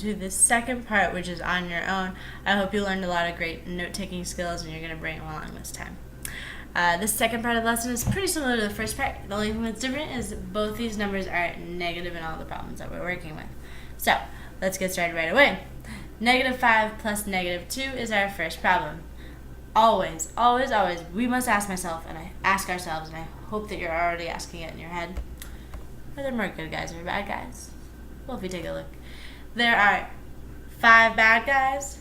to the second part, which is on your own. I hope you learned a lot of great note-taking skills and you're going to bring them along this time. This second part of the lesson is pretty similar to the first part. The only thing that's different is both these numbers are negative in all the problems that we're working with. So, let's get started right away. -5 plus -2 is our first problem. Always, always, always, we must ask ourselves, and I hope that you're already asking it in your head, are there more good guys or bad guys? Well, if we take a look, there are 5 bad guys,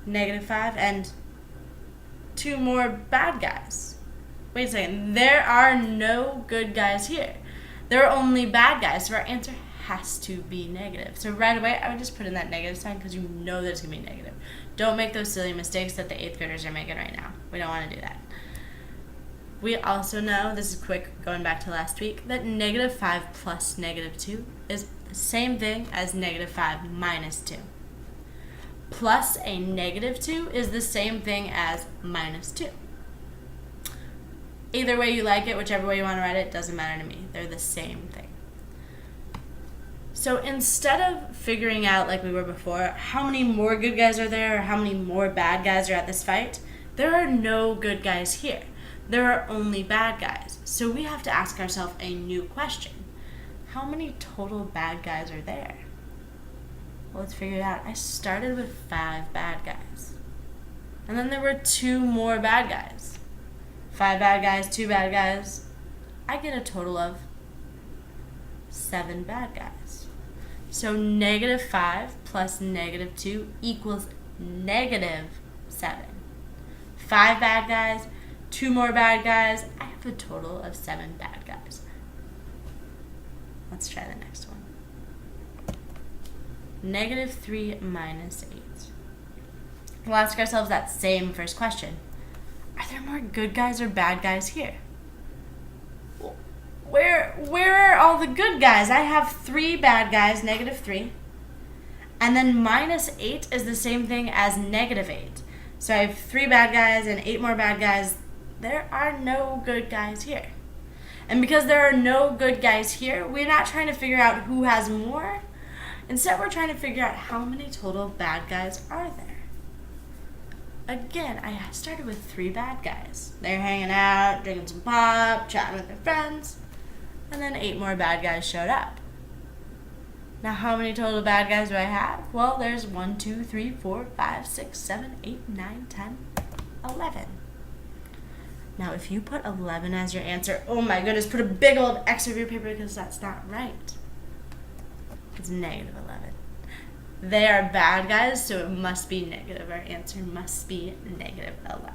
-5, and 2 more bad guys. Wait a second, there are no good guys here. There are only bad guys, so our answer has to be negative. So right away, I would just put in that negative sign because you know that it's going to be negative. Don't make those silly mistakes that the 8th graders are making right now. We don't want to do that. We also know, this is quick going back to last week, that -5 plus -2 is the same thing as -5 minus 2. Plus a -2 is the same thing as -2. Either way you like it, whichever way you want to write it, doesn't matter to me. They're the same thing. So instead of figuring out, like we were before, how many more good guys are there or how many more bad guys are at this fight, there are no good guys here. There are only bad guys. So we have to ask ourselves a new question. How many total bad guys are there? Well, let's figure it out. I started with 5 bad guys. And then there were 2 more bad guys. 5 bad guys, 2 bad guys. I get a total of 7 bad guys. So -5 plus -2 equals -7. 5 bad guys, 2 more bad guys. I have a total of 7 bad guys. Let's try the next one. -3 minus 8. We'll ask ourselves that same first question. Are there more good guys or bad guys here? Where are all the good guys? I have 3 bad guys, -3. And then -8 is the same thing as -8. So I have 3 bad guys and 8 more bad guys. There are no good guys here. And because there are no good guys here, we're not trying to figure out who has more. Instead, we're trying to figure out how many total bad guys are there. Again, I started with 3 bad guys. They're hanging out, drinking some pop, chatting with their friends. And then 8 more bad guys showed up. Now, how many total bad guys do I have? Well, there's 1, 2, 3, 4, 5, 6, 7, 8, 9, 10, 11. Now, if you put 11 as your answer, oh my goodness, put a big old X over your paper because that's not right. It's -11. They are bad guys, so it must be negative. Our answer must be -11.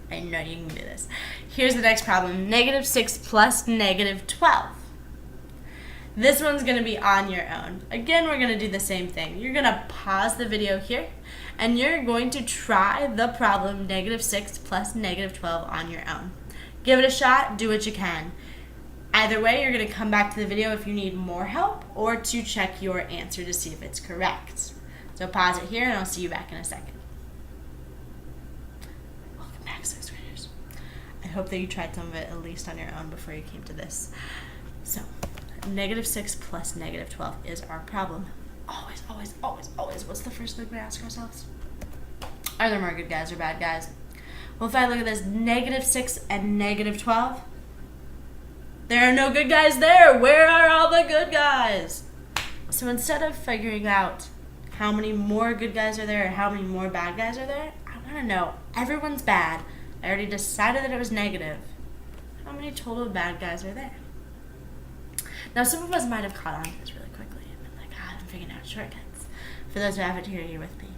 I know you can do this. Here's the next problem. -6 plus -12. This one's going to be on your own. Again, we're going to do the same thing. You're going to pause the video here, and you're going to try the problem -6 plus -12 on your own. Give it a shot. Do what you can. Either way, you're going to come back to the video if you need more help or to check your answer to see if it's correct. So pause it here, and I'll see you back in a second. Welcome back, 6th graders. I hope that you tried some of it at least on your own before you came to this. So, -6 plus -12 is our problem. Always, always, always, always. What's the first thing we ask ourselves? Are there more good guys or bad guys? Well, if I look at this, -6 and -12, there are no good guys there. Where are all the good guys? So instead of figuring out how many more good guys are there or how many more bad guys are there, I want to know, everyone's bad. I already decided that it was negative. How many total bad guys are there? Now, some of us might have caught on to this really quickly and been like, I'm figuring out shortcuts. For those who haven't heard, you're with me.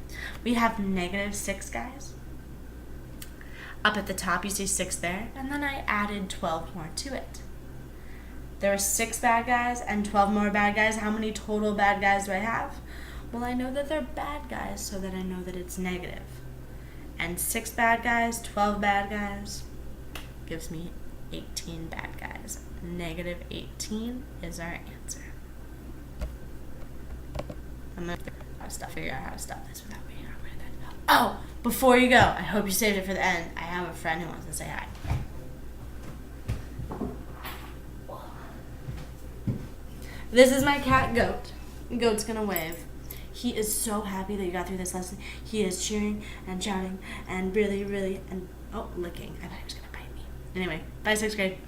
We have -6 guys. Up at the top, you see 6 there, and then I added 12 more to it. There are 6 bad guys and 12 more bad guys. How many total bad guys do I have? Well, I know that they're bad guys, so that I know that it's negative. And 6 bad guys, 12 bad guys, gives me 18 bad guys. -18 is our answer. I'm going to figure out how to stop this without being awkward. Oh, before you go, I hope you saved it for the end. I have a friend who wants to say hi. This is my cat Goat. Goat's gonna wave. He is so happy that you got through this lesson. He is cheering and shouting and really, really, and licking. I thought he was gonna bite me. Anyway, bye 6th grade.